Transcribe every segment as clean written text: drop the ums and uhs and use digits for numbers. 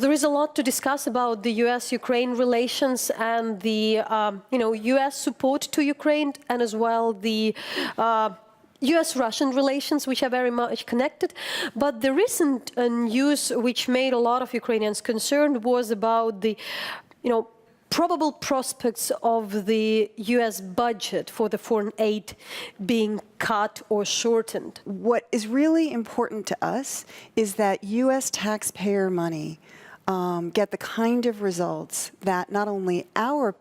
there is a lot to discuss about the U.S.-Ukraine relations and the, U.S. support to Ukraine, and as well the U.S.-Russian relations, which are very much connected. But the recent news which made a lot of Ukrainians concerned was about the, probable prospects of the U.S. budget for the foreign aid being cut or shortened. What is really important to us is that U.S. taxpayer money get the kind of results that not only our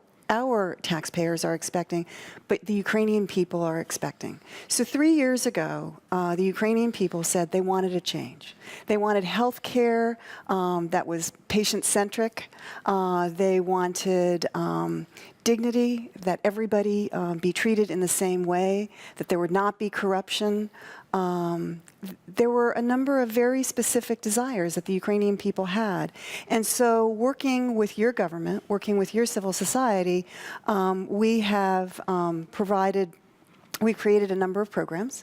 taxpayers are expecting, but the Ukrainian people are expecting. So 3 years ago, the Ukrainian people said they wanted a change. They wanted health care that was patient-centric. They wanted dignity, that everybody be treated in the same way, that there would not be corruption. There were a number of very specific desires that the Ukrainian people had. And so working with your government, working with your civil society, we have we've created a number of programs.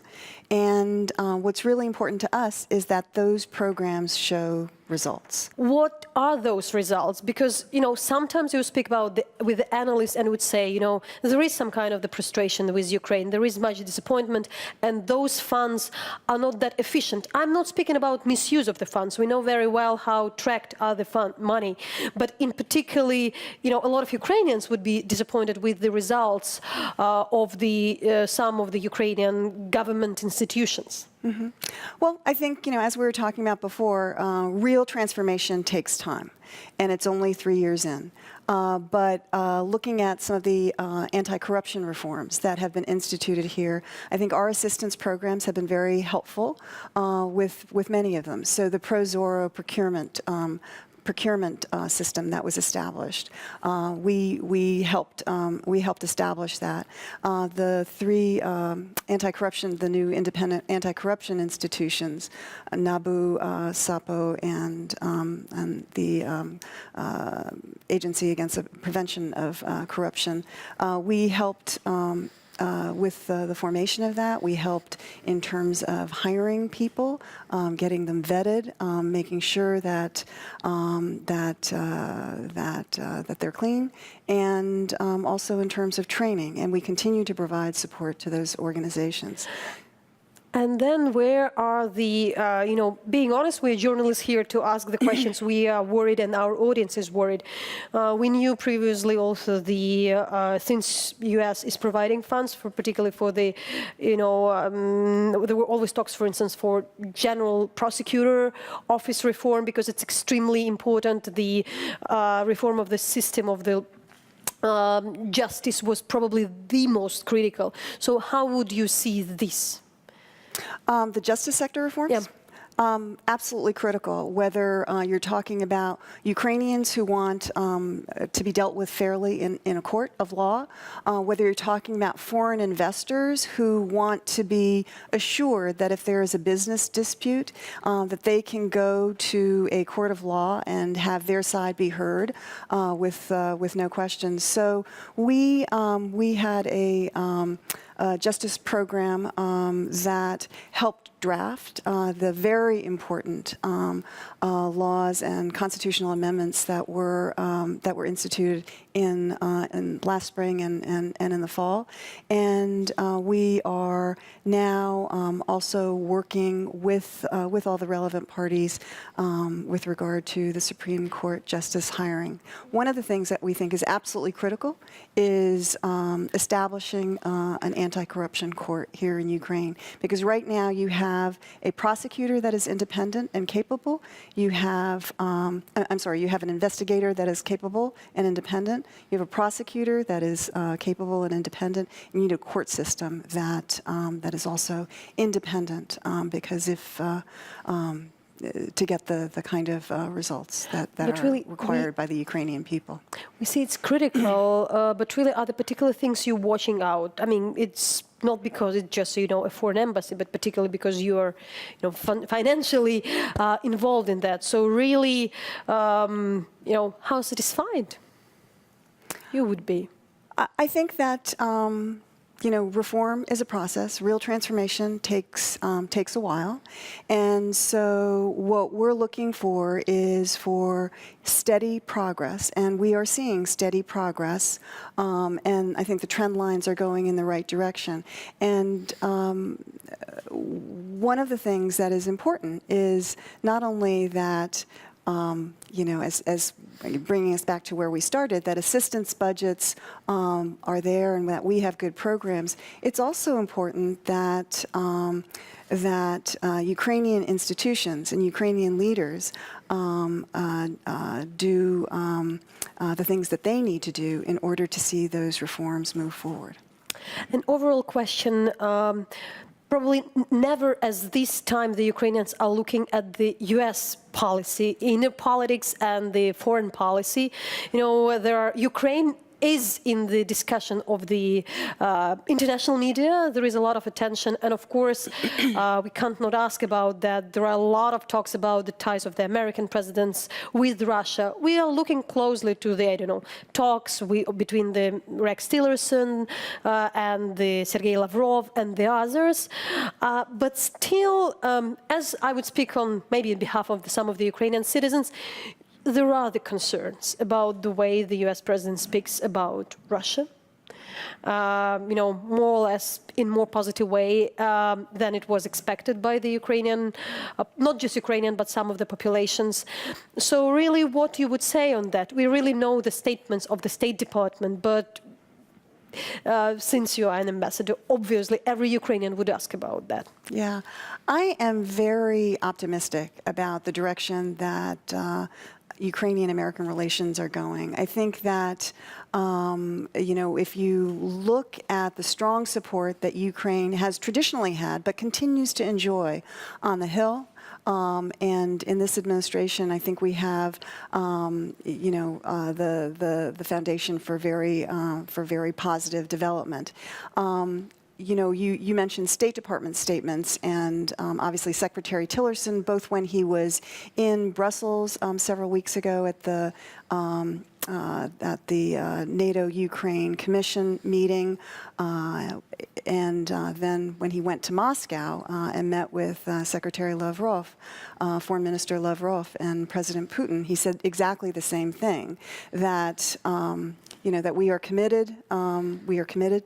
And what's really important to us is that those programs show results. What are those results? Because, sometimes you speak about with the analysts and would say, there is some kind of the frustration with Ukraine, there is much disappointment, and those funds are not that efficient. I'm not speaking about misuse of the funds. We know very well how tracked are the money. But in particularly, a lot of Ukrainians would be disappointed with the results of the some of the Ukrainian government institutions. Mm-hmm. Well, I think, as we were talking about before, real transformation takes time, and it's only 3 years in. But looking at some of the anti-corruption reforms that have been instituted here, I think our assistance programs have been very helpful with many of them. So the Pro-Zorro procurement system that was established. We helped establish that. The three the new independent anti-corruption institutions, NABU, SAPO, and the Agency Against the Prevention of Corruption, we helped with the formation of that. We helped in terms of hiring people, getting them vetted, making sure that they're clean, and also in terms of training. And we continue to provide support to those organizations. And then where are the, being honest, we're journalists here to ask the questions. We are worried and our audience is worried. We knew previously also since U.S. is providing funds, particularly for the, there were always talks, for instance, for general prosecutor office reform, because it's extremely important. The reform of the system of the justice was probably the most critical. So how would you see this? The justice sector reforms? Yeah. Absolutely critical, whether you're talking about Ukrainians who want to be dealt with fairly in a court of law, whether you're talking about foreign investors who want to be assured that if there is a business dispute, that they can go to a court of law and have their side be heard with no questions. So we had a justice program that helped draft the very important laws and constitutional amendments that were instituted in last spring and in the fall, and we are now also working with all the relevant parties with regard to the Supreme Court justice hiring. One of the things that we think is absolutely critical is establishing an anti-corruption court here in Ukraine, because right now you have a prosecutor that is independent and capable. You have, you have an investigator that is capable and independent. You have a prosecutor that is capable and independent. You need a court system that is also independent, because if to get the kind of results that are really required by the Ukrainian people. We see it's critical, but really are there particular things you're watching out? I mean, it's not because it's just, a foreign embassy, but particularly because you are, financially involved in that. So really, how satisfied you would be? I think that you know, reform is a process. Real transformation takes a while. And so what we're looking for is for steady progress. And we are seeing steady progress. And I think the trend lines are going in the right direction. And one of the things that is important is not only that you know, as bringing us back to where we started, that assistance budgets are there and that we have good programs. It's also important that Ukrainian institutions and Ukrainian leaders do the things that they need to do in order to see those reforms move forward. An overall question. Probably never as this time the Ukrainians are looking at the U.S. policy, inner politics and the foreign policy. You know, Ukraine is in the discussion of the international media. There is a lot of attention. And of course, we can't not ask about that. There are a lot of talks about the ties of the American presidents with Russia. We are looking closely to the, I don't know, talks between the Rex Tillerson and the Sergei Lavrov and the others. But still, as I would speak on maybe on behalf of some of the Ukrainian citizens, there are the concerns about the way the U.S. president speaks about Russia, you know, more or less in more positive way than it was expected by the Ukrainian, not just Ukrainian, but some of the populations. So really what you would say on that? We really know the statements of the State Department, but since you are an ambassador, obviously every Ukrainian would ask about that. Yeah, I am very optimistic about the direction that Ukrainian-American relations are going. I think that, you know, if you look at the strong support that Ukraine has traditionally had, but continues to enjoy on the Hill, and in this administration, I think we have, you know, the foundation for very positive development. You know, you mentioned State Department statements, and obviously Secretary Tillerson, both when he was in Brussels several weeks ago at the NATO-Ukraine Commission meeting, and then when he went to Moscow and met with Secretary Lavrov, Foreign Minister Lavrov, and President Putin, he said exactly the same thing, that you know, that we are committed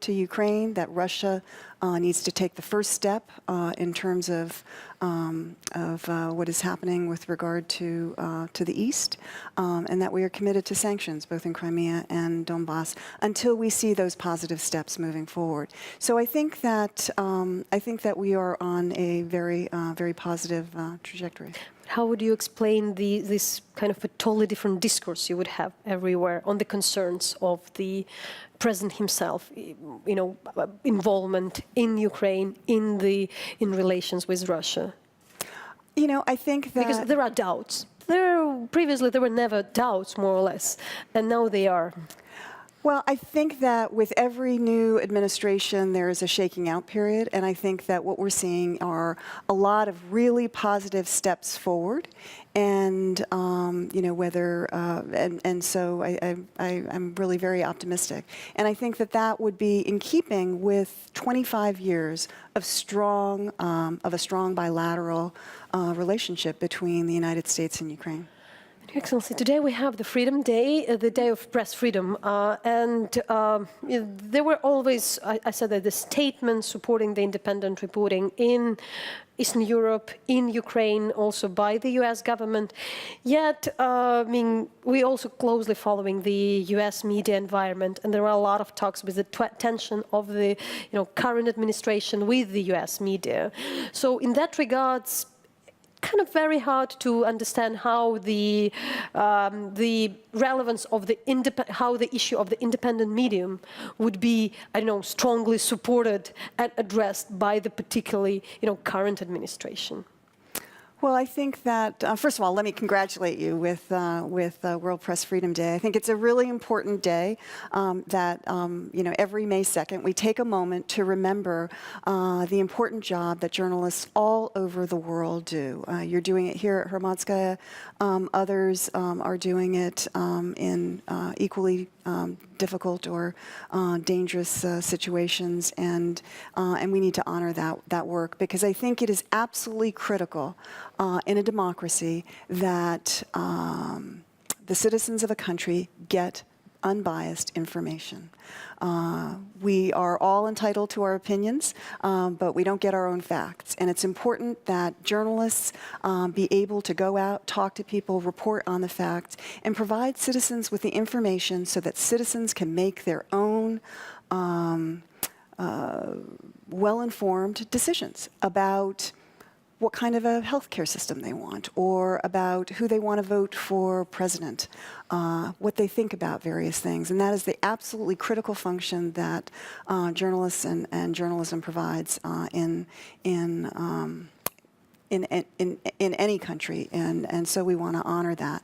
to Ukraine, that Russia needs to take the first step in terms of what is happening with regard to the East, and that we are committed to sanctions, both in Crimea and Donbass, until we see those positive steps moving forward. So I think that we are on a very positive trajectory. How would you explain this kind of a totally different discourse you would have everywhere on the concerns of the president himself, you know, involvement in Ukraine, in relations with Russia? You know, I think that... Because there are doubts. Previously, there were never doubts, more or less, and now they are. Well, I think that with every new administration, there is a shaking out period, and I think that what we're seeing are a lot of really positive steps forward, and you know, whether and so I'm really very optimistic, and I think that would be in keeping with 25 years of a strong bilateral relationship between the United States and Ukraine. Excellency, today we have the Freedom Day, the Day of Press Freedom, and there were always, I said that the statements supporting the independent reporting in Eastern Europe, in Ukraine, also by the U.S. government. Yet, I mean, we're also closely following the U.S. media environment, and there are a lot of talks with the tension of the, you know, current administration with the U.S. media. So, in that regards, kind of very hard to understand how the relevance of how the issue of the independent medium would be, I don't know, strongly supported and addressed by the particularly, you know, current administration. Well, I think that, first of all, let me congratulate you with World Press Freedom Day. I think it's a really important day that, every May 2nd, we take a moment to remember the important job that journalists all over the world do. You're doing it here at Hromadske. Others are doing it in equally difficult or dangerous situations, and we need to honor that work, because I think it is absolutely critical in a democracy that the citizens of a country get unbiased information. We are all entitled to our opinions, but we don't get our own facts. And it's important that journalists be able to go out, talk to people, report on the facts, and provide citizens with the information so that citizens can make their own well-informed decisions about what kind of a healthcare system they want, or about who they want to vote for president, what they think about various things. And that is the absolutely critical function that journalists and journalism provides in any country. And so we want to honor that.